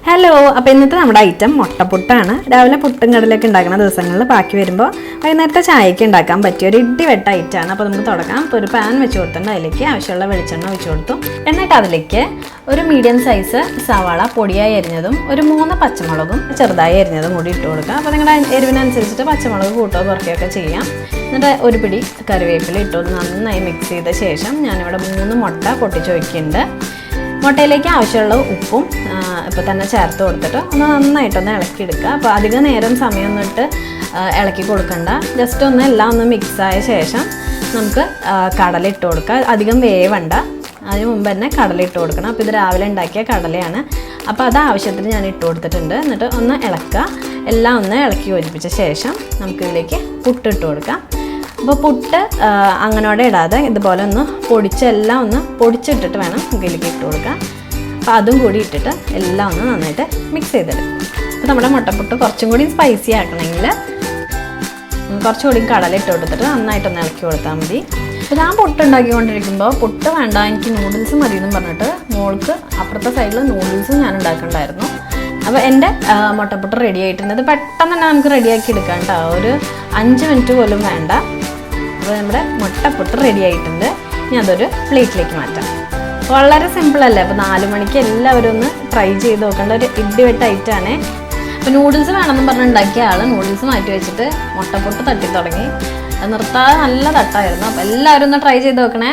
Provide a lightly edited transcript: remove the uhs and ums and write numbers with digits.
Hello, അപ്പോൾ ഇന്നത്തെ നമ്മുടെ ഐറ്റം മുട്ടപ്പുട്ടാണ്. രാവിലെ പുട്ടും കടലൊക്കെ ഉണ്ടാക്കുന്ന ദിവസങ്ങളിൽ ബാക്കി വരുമ്പോൾ വൈകുന്നേരത്തെ ചായയ്ക്ക് ഉണ്ടാക്കാൻ പറ്റിയ ഒരു ഇടിവെട്ട ഐറ്റമാണ്. അപ്പോൾ നമുക്ക് തുടങ്ങാം. ഇപ്പോൾ ഒരു പാൻ വെച്ച് കൊടുത്തിട്ടുണ്ട്. അതിലേക്ക് ആവശ്യമുള്ള വെളിച്ചെണ്ണ ഒഴിച്ച് കൊടുത്തു. എന്നിട്ട് അതിലേക്ക് ഒരു മീഡിയം സൈസ് സവാള പൊടിയായി അരിഞ്ഞതും ഒരു 3 പച്ചമുളകും ചെറുതായി അരിഞ്ഞതും കൂടി ഇട്ട് കൊടുക്കുക. അപ്പോൾ നിങ്ങളുടെ എരിവിനനുസരിച്ചിട്ട് പച്ചമുളക് കൂട്ടുകയോ കുറയ്ക്കുകയൊക്കെ ചെയ്യാം. എന്നിട്ട് ഒരു പിടി കറിവേപ്പില ഇട്ട് നന്നായി മിക്സ് ചെയ്ത ശേഷം ഞാനിവിടെ 3 മുട്ട പൊട്ടിച്ചൊഴിക്കുന്നുണ്ട്. മുട്ടയിലേക്ക് ആവശ്യമുള്ള ഉപ്പും ഇപ്പോൾ തന്നെ ചേർത്ത് കൊടുത്തിട്ട് ഒന്ന് നന്നായിട്ടൊന്ന് ഇളക്കിയെടുക്കുക. അപ്പോൾ അധികം നേരം സമയമൊന്നും ഇട്ട് ഇളക്കി കൊടുക്കണ്ട. ജസ്റ്റ് ഒന്ന് എല്ലാം ഒന്ന് മിക്സായ ശേഷം നമുക്ക് കടല ഇട്ട് കൊടുക്കുക. അധികം വേവണ്ട, അതിന് മുമ്പ് തന്നെ കടല ഇട്ട് കൊടുക്കണം. അപ്പോൾ ഇത് രാവിലെ ഉണ്ടാക്കിയ കടലയാണ്. അപ്പോൾ അത് ആവശ്യത്തിന് ഞാൻ ഇട്ട് കൊടുത്തിട്ടുണ്ട്. എന്നിട്ട് ഒന്ന് ഇളക്കുക. എല്ലാം ഒന്ന് ഇളക്കി യോജിപ്പിച്ച ശേഷം നമുക്കിതിലേക്ക് പുട്ടിട്ട് കൊടുക്കാം. അപ്പോൾ പുട്ട് അങ്ങനോടെ ഇടാതെ ഇതുപോലെ ഒന്ന് എല്ലാം ഒന്ന് പൊടിച്ചിട്ടിട്ട് വേണം ഇതിലേക്ക് ഇട്ട് കൊടുക്കാം. അപ്പോൾ അതും കൂടി ഇട്ടിട്ട് എല്ലാം ഒന്ന് നന്നായിട്ട് മിക്സ് ചെയ്തിടും. അപ്പോൾ നമ്മുടെ മുട്ടപ്പുട്ട് കുറച്ചും കൂടി സ്പൈസി ആക്കണമെങ്കിൽ കുറച്ചുകൂടി കടല ഇട്ട് കൊടുത്തിട്ട് നന്നായിട്ടൊന്ന് ഇളക്കി കൊടുത്താൽ മതി. അപ്പോൾ ഞാൻ പുട്ട് ഉണ്ടാക്കിക്കൊണ്ടിരിക്കുമ്പോൾ പുട്ട് വേണ്ട, എനിക്ക് നൂഡിൽസ് മതി എന്നും പറഞ്ഞിട്ട് മോൾക്ക് അപ്പുറത്തെ സൈഡിൽ നൂഡിൽസ് ഞാൻ ഉണ്ടാക്കണ്ടായിരുന്നു. അപ്പോൾ എൻ്റെ മുട്ടപ്പുട്ട് റെഡി ആയിട്ടുണ്ട്. ഇത് പെട്ടെന്ന് തന്നെ നമുക്ക് റെഡിയാക്കി എടുക്കാം കേട്ടോ. ഒരു 5 മിനിറ്റ് പോലും വേണ്ട. അപ്പോൾ നമ്മുടെ മുട്ടപ്പുട്ട് റെഡി ആയിട്ടുണ്ട്. ഇനി അതൊരു പ്ലേറ്റിലേക്ക് മാറ്റാം. വളരെ സിമ്പിളല്ലേ. അപ്പോൾ 4 മണിക്ക് എല്ലാവരും ഒന്ന് ട്രൈ ചെയ്ത് നോക്കേണ്ട ഒരു ഇടിവെട്ട ഐറ്റമാണ്. അപ്പോൾ നൂഡിൽസ് വേണമെന്ന് പറഞ്ഞ് ഉണ്ടാക്കിയ ആൾ നൂഡിൽസ് മാറ്റി വെച്ചിട്ട് മുട്ടപ്പുട്ട് തട്ടി തുടങ്ങി. അത് നിർത്താതെ നല്ല തട്ടായിരുന്നു. അപ്പോൾ എല്ലാവരും ഒന്ന് ട്രൈ ചെയ്ത് നോക്കണേ.